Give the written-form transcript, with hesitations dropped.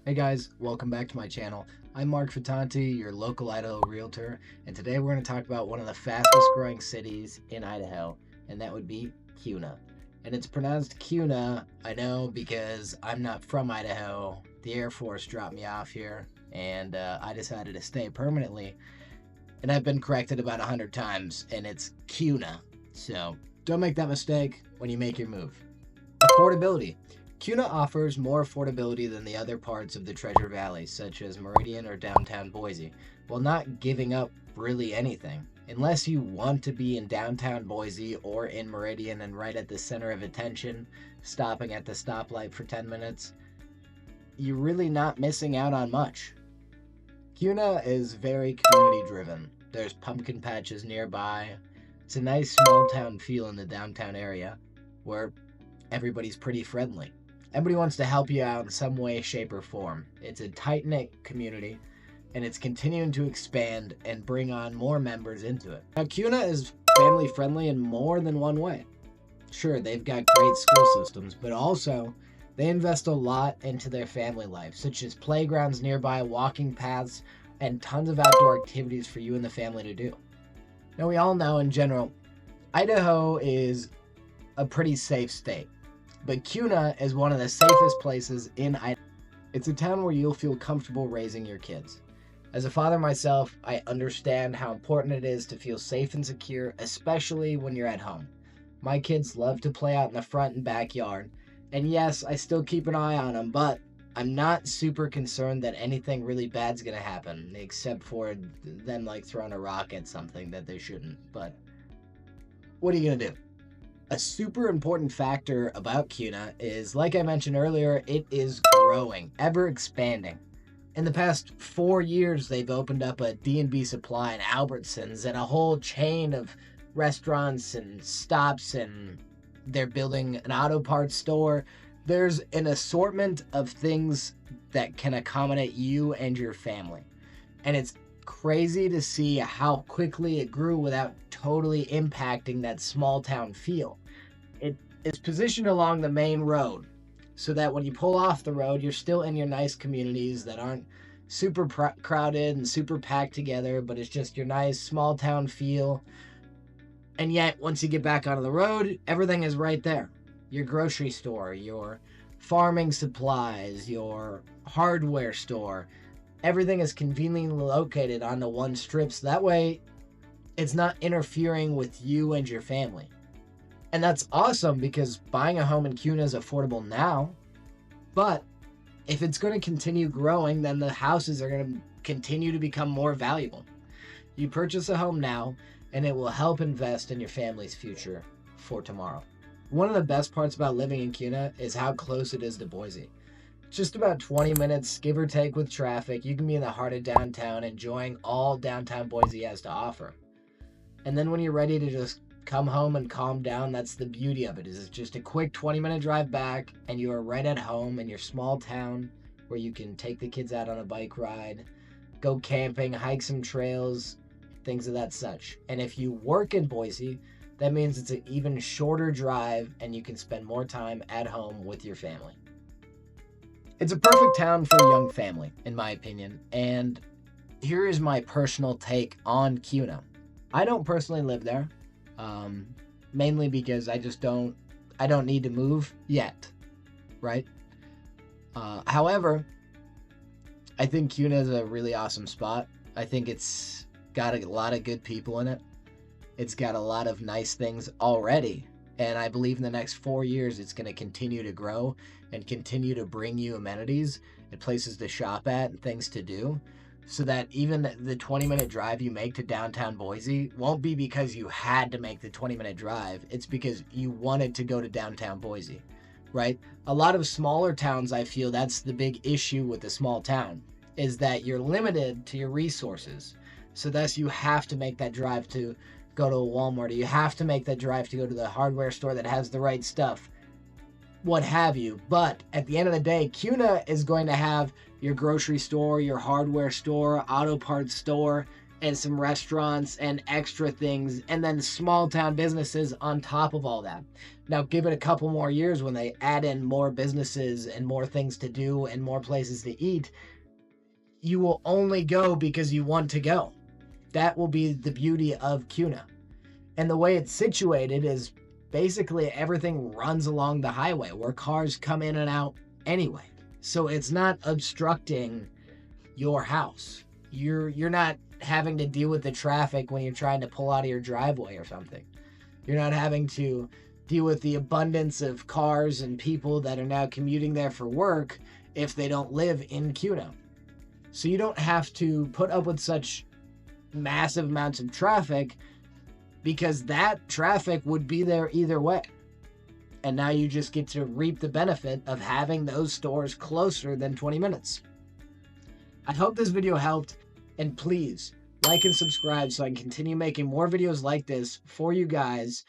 Hey guys, welcome back to my channel. I'm Mark Fittante, your local Idaho realtor, and today we're going to talk about one of the fastest growing cities in Idaho, and that would be Kuna. And it's pronounced Kuna, I know, because I'm not from Idaho. The Air Force dropped me off here, and I decided to stay permanently. And I've been corrected about 100 times, and it's Kuna. So don't make that mistake when you make your move. Affordability. Kuna offers more affordability than the other parts of the Treasure Valley, such as Meridian or downtown Boise, while not giving up really anything. Unless you want to be in downtown Boise or in Meridian and right at the center of attention, stopping at the stoplight for 10 minutes, you're really not missing out on much. Kuna is very community driven. There's pumpkin patches nearby. It's a nice small town feel in the downtown area where everybody's pretty friendly. Everybody wants to help you out in some way, shape, or form. It's a tight-knit community, and it's continuing to expand and bring on more members into it. Now, Kuna is family-friendly in more than one way. Sure, they've got great school systems, but also they invest a lot into their family life, such as playgrounds nearby, walking paths, and tons of outdoor activities for you and the family to do. Now, we all know in general, Idaho is a pretty safe state. But Kuna is one of the safest places in Idaho. It's a town where you'll feel comfortable raising your kids. As a father myself, I understand how important it is to feel safe and secure, especially when you're at home. My kids love to play out in the front and backyard, and yes, I still keep an eye on them, but I'm not super concerned that anything really bad's gonna happen, except for them like throwing a rock at something that they shouldn't. But what are you gonna do? A super important factor about Kuna is, like I mentioned earlier, it is growing, ever expanding. In the past 4 years, they've opened up a D&B Supply and Albertsons and a whole chain of restaurants and stops, and they're building an auto parts store. There's an assortment of things that can accommodate you and your family. And it's crazy to see how quickly it grew without totally impacting that small town feel. It is positioned along the main road so that when you pull off the road, you're still in your nice communities that aren't super crowded and super packed together, but it's just your nice small town feel. And yet, once you get back onto the road, everything is right there. Your grocery store, your farming supplies, your hardware store, everything is conveniently located on the one strip, so that way it's not interfering with you and your family. And that's awesome because buying a home in Kuna is affordable now, but if it's going to continue growing, then the houses are going to continue to become more valuable. You purchase a home now, and it will help invest in your family's future for tomorrow. One of the best parts about living in Kuna is how close it is to Boise. Just about 20 minutes, give or take with traffic, you can be in the heart of downtown, enjoying all downtown Boise has to offer. And then when you're ready to just come home and calm down, that's the beauty of it, is it's just a quick 20-minute drive back, and you are right at home in your small town where you can take the kids out on a bike ride, go camping, hike some trails, things of that such. And if you work in Boise, that means it's an even shorter drive and you can spend more time at home with your family. It's a perfect town for a young family, in my opinion, and here is my personal take on Kuna. I don't personally live there, mainly because I don't need to move yet, right? However, I think Kuna is a really awesome spot. I think it's got a lot of good people in it. It's got a lot of nice things already. And I believe in the next 4 years, it's going to continue to grow and continue to bring you amenities and places to shop at and things to do, so that even the 20-minute drive you make to downtown Boise won't be because you had to make the 20-minute drive. It's because you wanted to go to downtown Boise, right? A lot of smaller towns, I feel that's the big issue with the small town, is that you're limited to your resources. So thus you have to make that drive to go to a Walmart, or you have to make that drive to go to the hardware store that has the right stuff, what have you. But at the end of the day, Kuna is going to have your grocery store, your hardware store, auto parts store, and some restaurants and extra things, and then small town businesses on top of all that. Now, give it a couple more years when they add in more businesses and more things to do and more places to eat, you will only go because you want to go. That will be the beauty of Kuna. And the way it's situated is basically everything runs along the highway where cars come in and out anyway. So it's not obstructing your house. You're not having to deal with the traffic when you're trying to pull out of your driveway or something. You're not having to deal with the abundance of cars and people that are now commuting there for work if they don't live in Kuna. So you don't have to put up with such massive amounts of traffic because that traffic would be there either way. And now you just get to reap the benefit of having those stores closer than 20 minutes. I hope this video helped, and please like and subscribe so I can continue making more videos like this for you guys.